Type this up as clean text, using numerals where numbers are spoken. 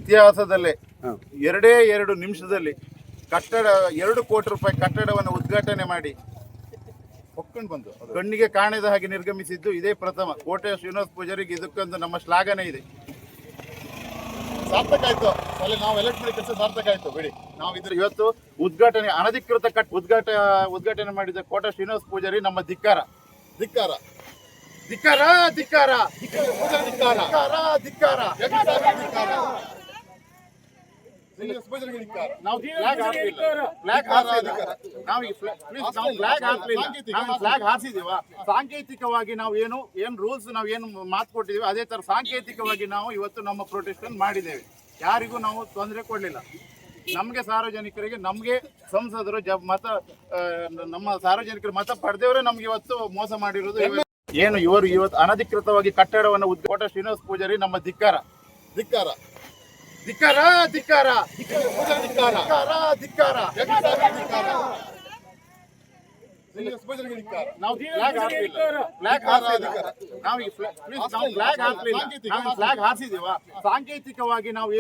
ಇತಿಹಾಸದಲ್ಲೇ 2 ನಿಮಿಷದಲ್ಲಿ ಕಟ್ಟಡ 2 ಕೋಟಿ ರೂಪಾಯಿ ಕಟ್ಟಡವನ್ನು ಉದ್ಘಾಟನೆ ಮಾಡಿ ಹೊಕ್ಕೊಂಡು ಬಂದು ಕಣ್ಣಿಗೆ ಕಾಣದ ಹಾಗೆ ನಿರ್ಗಮಿಸಿದ್ದು ಇದೇ ಪ್ರಥಮ. ಕೋಟೆ ಶ್ರೀನಿವಾಸ ಪೂಜಾರಿಗೆ ಇದಕ್ಕೊಂದು ನಮ್ಮ ಶ್ಲಾಘನೆ ಇದೆ. ಸಾರ್ಥಕ ಆಯ್ತು, ಅಲ್ಲಿ ನಾವು ಎಲೆಕ್ಟ್ ಮಾಡಿ ಕೆಲಸ ಸಾರ್ಥಕ ಆಯ್ತು ಬಿಡಿ. ನಾವು ಇದ್ರ ಇವತ್ತು ಉದ್ಘಾಟನೆ ಅನಧಿಕೃತ ಉದ್ಘಾಟನೆ ಮಾಡಿದ ಕೋಟೆ ಶ್ರೀನಿವಾಸ ಪೂಜಾರಿ ನಮ್ಮ ಧಿಕ್ಕಾರ ಧಿಕ್ಕಾರ ಧಿಕ್ಕಾರ ಧಿಕ್ಕಾರ ಧಿಕ್ಕಾರ ಧಿಕ್ಕಾರ ಧಿಕ್ಕಾರ. ನಾವು ಫ್ಲಾಗ್ ಹಾರಿಸಿದೀವ. ಸಾಂಕೇತಿಕವಾಗಿ ನಾವು ಏನು ರೂಲ್ಸ್ ನಾವು ಏನು ಮಾತು ಕೊಟ್ಟಿದೀವಿ ಅದೇ ತರ ಸಾಂಕೇತಿಕವಾಗಿ ನಾವು ಇವತ್ತು ನಮ್ಮ ಪ್ರೊಟೆಸ್ಟ್ ಮಾಡಿದ್ದೇವೆ. ಯಾರಿಗೂ ನಾವು ತೊಂದರೆ ಕೊಡ್ಲಿಲ್ಲ. ನಮ್ಗೆ ಸಾರ್ವಜನಿಕರಿಗೆ ನಮ್ಗೆ ಸಂಸದರು ನಮ್ಮ ಸಾರ್ವಜನಿಕರು ಮತ ಪಡೆದವರೇ ನಮ್ಗೆ ಇವತ್ತು ಮೋಸ ಮಾಡಿರೋದು. ಏನು ಇವರು ಇವತ್ತು ಅನಧಿಕೃತವಾಗಿ ಕಟ್ಟಡವನ್ನು ಕೋಟೆ ಶ್ರೀನಿವಾಸ ಪೂಜಾರಿ ನಮ್ಮ ಧಿಕ್ಕಾರ ಧಿಕ್ಕಾರ ಧಿಕ್ಕಾರ ಧಿಕ್ಕಾರ ಧಿಕ್ಕಾರ ಧಿಕ್ಕಾರ. ನಾವು ಫ್ಲಾಗ್ ಹಾರಿಸಿದೀವ. ಸಾಂಕೇತಿಕವಾಗಿ ನಾವು